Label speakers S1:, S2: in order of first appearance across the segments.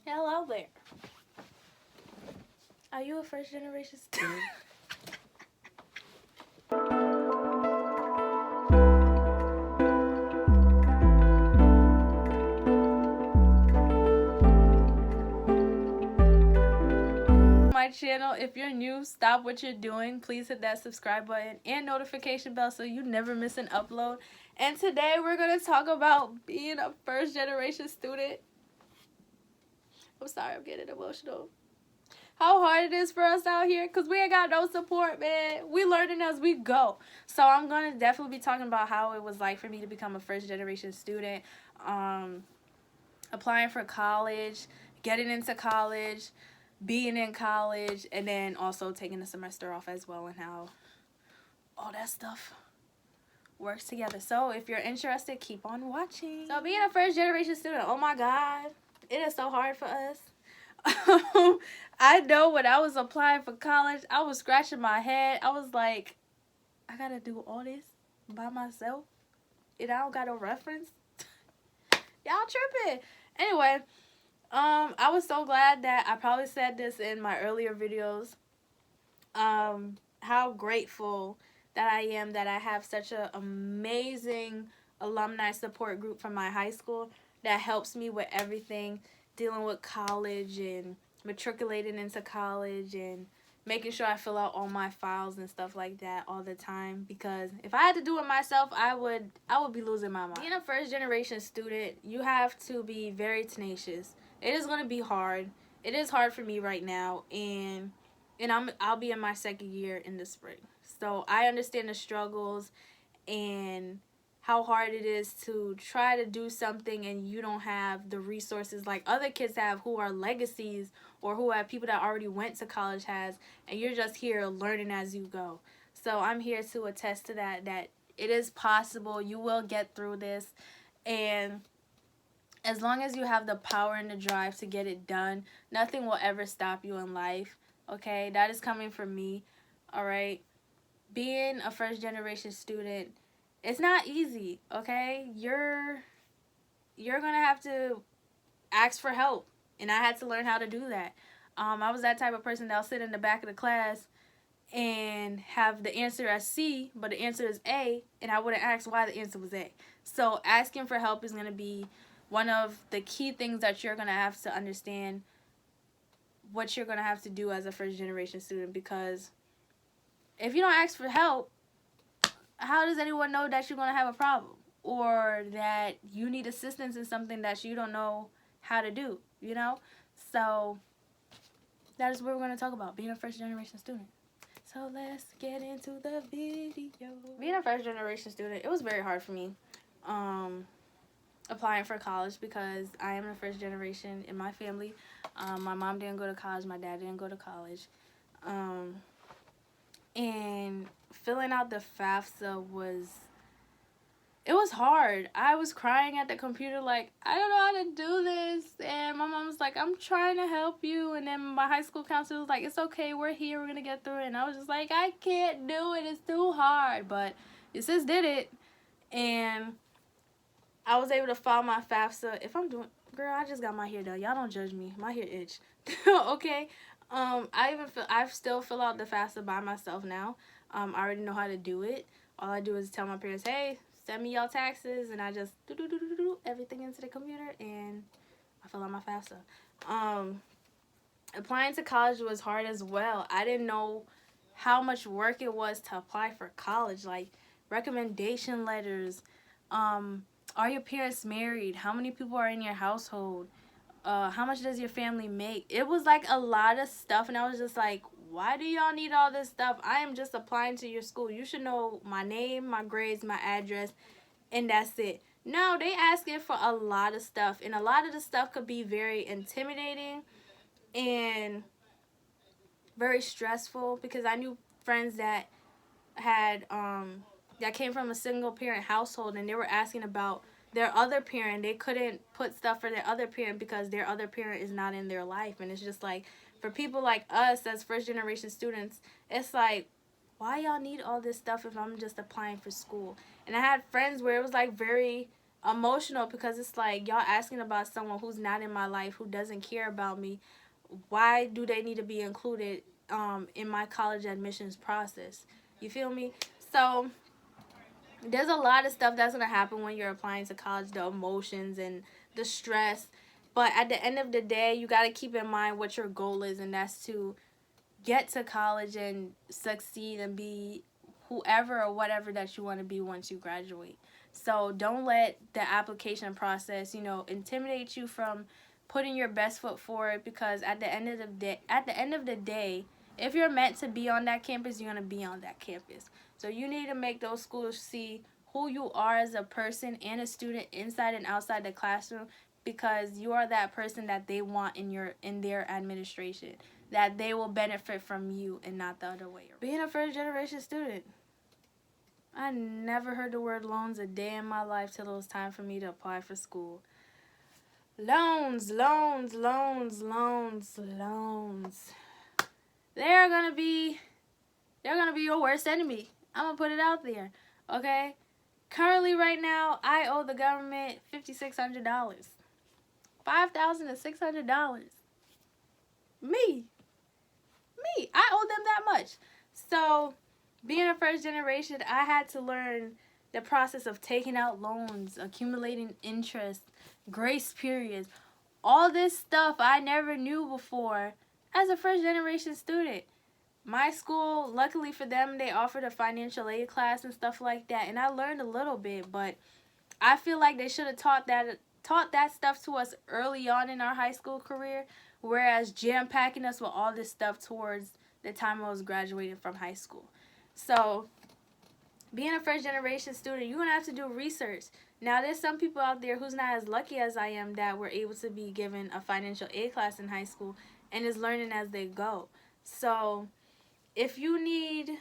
S1: Hello there. Are you a first generation student? My channel. If you're new, stop what you're doing. Please hit that subscribe button and notification bell so you never miss an upload. And today we're going to talk about being a first generation student. I'm sorry, I'm getting emotional. How hard it is for us out here, because we ain't got no support, man. We learning as we go. So I'm going to definitely be talking about how it was like for me to become a first generation student, applying for college, getting into college, being in college, and then also taking a semester off as well, and how all that stuff works together. So if you're interested, keep on watching. So being a first generation student, oh my God, it is so hard for us. I know when I was applying for college, I was scratching my head. I was like, I gotta do all this by myself and I don't got no reference. Y'all tripping. Anyway, I was so glad that I probably said this in my earlier videos, how grateful that I am that I have such an amazing alumni support group from my high school that helps me with everything, dealing with college and matriculating into college and making sure I fill out all my files and stuff like that all the time, because if I had to do it myself, I would be losing my mind. Being a first generation student, you have to be very tenacious. It is going to be hard. It is hard for me right now, and I'll be in my second year in the spring. So I understand the struggles and how hard it is to try to do something and you don't have the resources like other kids have who are legacies or who have people that already went to college has, and you're just here learning as you go. So I'm here to attest to that it is possible. You will get through this, and as long as you have the power and the drive to get it done, nothing will ever stop you in life. Okay, that is coming from me. All right, being a first generation student, it's not easy, okay? You're gonna have to ask for help, and I had to learn how to do that. I was that type of person that'll sit in the back of the class and have the answer as C, but the answer is A, and I wouldn't ask why the answer was A. So asking for help is gonna be one of the key things that you're gonna have to understand what you're gonna have to do as a first generation student, because if you don't ask for help, how does anyone know that you're going to have a problem or that you need assistance in something that you don't know how to do, you know? So that is what we're going to talk about, being a first generation student. So let's get into the video. Being a first generation student, it was very hard for me applying for college, because I am the first generation in my family. My mom didn't go to college, my dad didn't go to college. And filling out the FAFSA was hard. I was crying at the computer like, I don't know how to do this. And my mom was like, I'm trying to help you. And then my high school counselor was like, it's okay, we're here, we're going to get through it. And I was just like, I can't do it, it's too hard. But your sis did it. And I was able to file my FAFSA. If I'm doing, girl, I just got my hair done. Y'all don't judge me. My hair itch. Okay. I still fill out the FAFSA by myself now. I already know how to do it. All I do is tell my parents, hey, send me y'all taxes, and I just do everything into the computer, and I fill out my FAFSA. Applying to college was hard as well. I didn't know how much work it was to apply for college, like recommendation letters. Are your parents married? How many people are in your household? How much does your family make? It was like a lot of stuff, and I was just like, why do y'all need all this stuff? I am just applying to your school. You should know my name, my grades, my address, and that's it. No, they asking for a lot of stuff, and a lot of the stuff could be very intimidating and very stressful, because I knew friends that had that came from a single parent household, and they were asking about their other parent. They couldn't put stuff for their other parent because their other parent is not in their life. And it's just like, for people like us as first generation students, it's like, why y'all need all this stuff if I'm just applying for school? And I had friends where it was like very emotional because it's like y'all asking about someone who's not in my life, who doesn't care about me. Why do they need to be included in my college admissions process? You feel me? So there's a lot of stuff that's gonna happen when you're applying to college, the emotions and the stress. But at the end of the day, you gotta keep in mind what your goal is, and that's to get to college and succeed and be whoever or whatever that you want to be once you graduate. So don't let the application process, intimidate you from putting your best foot forward, because at the end of the day, if you're meant to be on that campus, you're going to be on that campus. So you need to make those schools see who you are as a person and a student inside and outside the classroom, because you are that person that they want in their administration, that they will benefit from you and not the other way around. Being a first generation student, I never heard the word loans a day in my life till it was time for me to apply for school. Loans, loans, loans, loans, loans. They're gonna be your worst enemy. I'm gonna put it out there. Okay? Currently right now, I owe the government $5,600. $5,600. Me. I owe them that much. So, being a first generation, I had to learn the process of taking out loans, accumulating interest, grace periods. All this stuff I never knew before as a first generation student. My school, luckily for them, they offered a financial aid class and stuff like that, and I learned a little bit, but I feel like they should have taught that stuff to us early on in our high school career, whereas jam-packing us with all this stuff towards the time I was graduating from high school. So, being a first generation student, you're going to have to do research. Now, there's some people out there who's not as lucky as I am that were able to be given a financial aid class in high school and is learning as they go. So, if you need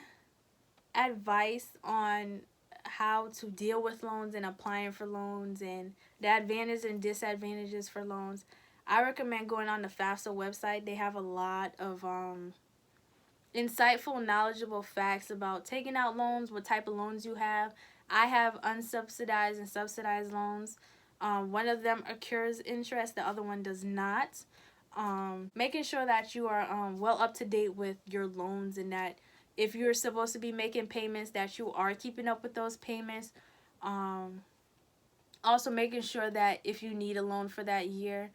S1: advice on how to deal with loans and applying for loans and the advantages and disadvantages for loans, I recommend going on the FAFSA website. They have a lot of insightful, knowledgeable facts about taking out loans, what type of loans you have. I have unsubsidized and subsidized loans. One of them accrues interest, the other one does not. Making sure that you are well up to date with your loans, and that if you're supposed to be making payments, that you are keeping up with those payments. Also making sure that if you need a loan for that year,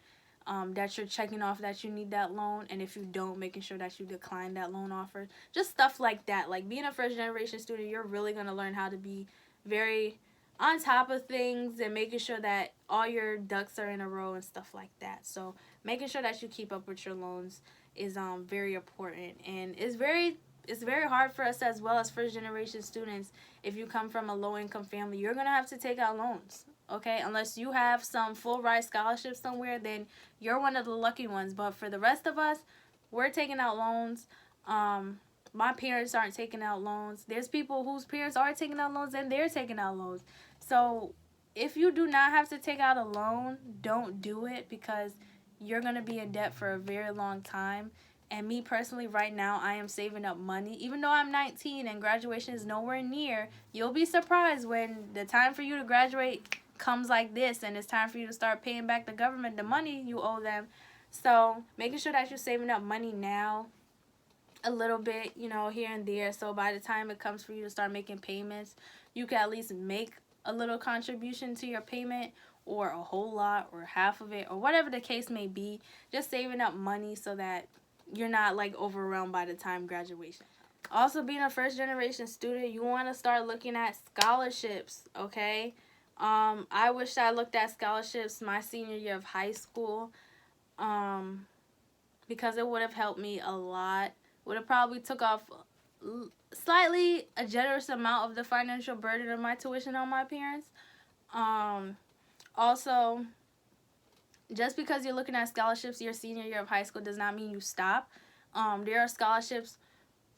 S1: that you're checking off that you need that loan, and if you don't, making sure that you decline that loan offer. Just stuff like that. Like, being a first generation student, you're really going to learn how to be very on top of things and making sure that all your ducks are in a row and stuff like that. So making sure that you keep up with your loans is very important, and it's very hard for us as well as first generation students. If you come from a low income family, you're gonna have to take out loans, okay? Unless you have some full ride scholarship somewhere, then you're one of the lucky ones. But for the rest of us, we're taking out loans. My parents aren't taking out loans. There's people whose parents are taking out loans and they're taking out loans. So if you do not have to take out a loan, don't do it, because you're going to be in debt for a very long time. And me personally, right now, I am saving up money. Even though I'm 19 and graduation is nowhere near, you'll be surprised when the time for you to graduate comes like this, and it's time for you to start paying back the government the money you owe them. So making sure that you're saving up money now, a little bit, here and there, so by the time it comes for you to start making payments, you can at least make a little contribution to your payment, or a whole lot, or half of it, or whatever the case may be. Just saving up money so that you're not like overwhelmed by the time graduation. Also, being a first generation student, you want to start looking at scholarships, okay? I wish I looked at scholarships my senior year of high school, because it would have helped me a lot. Would have probably took off slightly a generous amount of the financial burden of my tuition on my parents. Also, just because you're looking at scholarships your senior year of high school does not mean you stop. There are scholarships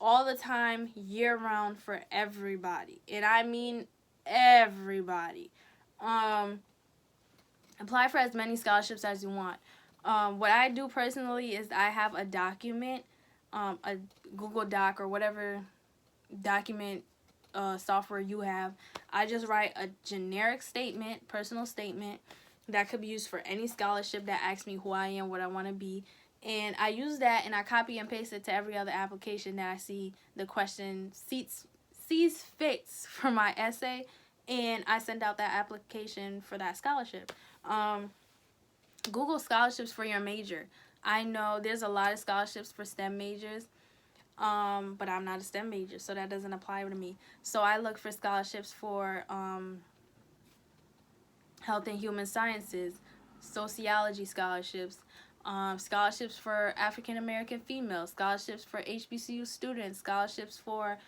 S1: all the time, year-round, for everybody. And I mean everybody. Apply for as many scholarships as you want. What I do personally is I have a document, a Google Doc or whatever document software you have. I just write a generic statement, personal statement, that could be used for any scholarship that asks me who I am, what I want to be. And I use that and I copy and paste it to every other application that I see the question sees fits for my essay, and I send out that application for that scholarship. Google scholarships for your major. I know there's a lot of scholarships for STEM majors, but I'm not a STEM major, so that doesn't apply to me. So I look for scholarships for health and human sciences, sociology scholarships, scholarships for African American females, scholarships for HBCU students, scholarships for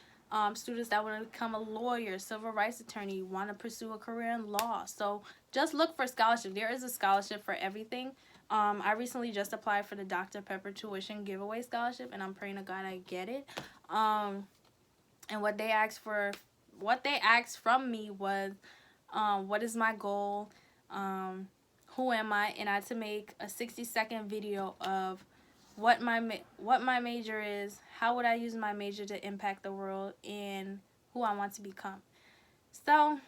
S1: students that want to become a lawyer, civil rights attorney, want to pursue a career in law. So just look for scholarship. There is a scholarship for everything. I recently just applied for the Dr. Pepper tuition giveaway scholarship, and I'm praying to God I get it. And what they asked from me was, what is my goal? Who am I? And I had to make a 60-second video of what my major is, how would I use my major to impact the world, and who I want to become. So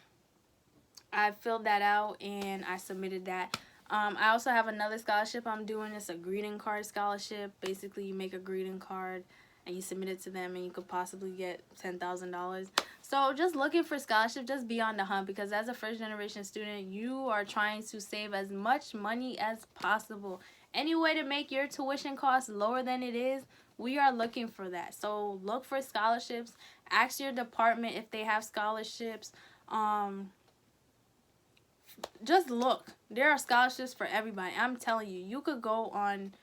S1: I filled that out and I submitted that. I also have another scholarship I'm doing. It's a greeting card scholarship. Basically, you make a greeting card and you submit it to them, and you could possibly get $10,000. So just looking for scholarship, just be on the hunt, because as a first-generation student, you are trying to save as much money as possible. Any way to make your tuition costs lower than it is, we are looking for that. So look for scholarships. Ask your department if they have scholarships. Just look. There are scholarships for everybody. I'm telling you, you could go on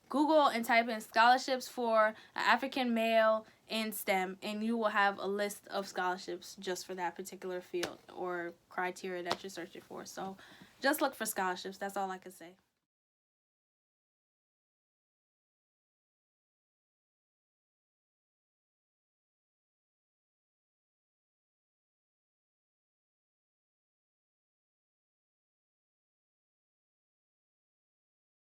S1: Google and type in scholarships for an African male in STEM, and you will have a list of scholarships just for that particular field or criteria that you're searching for. So just look for scholarships. That's all I can say.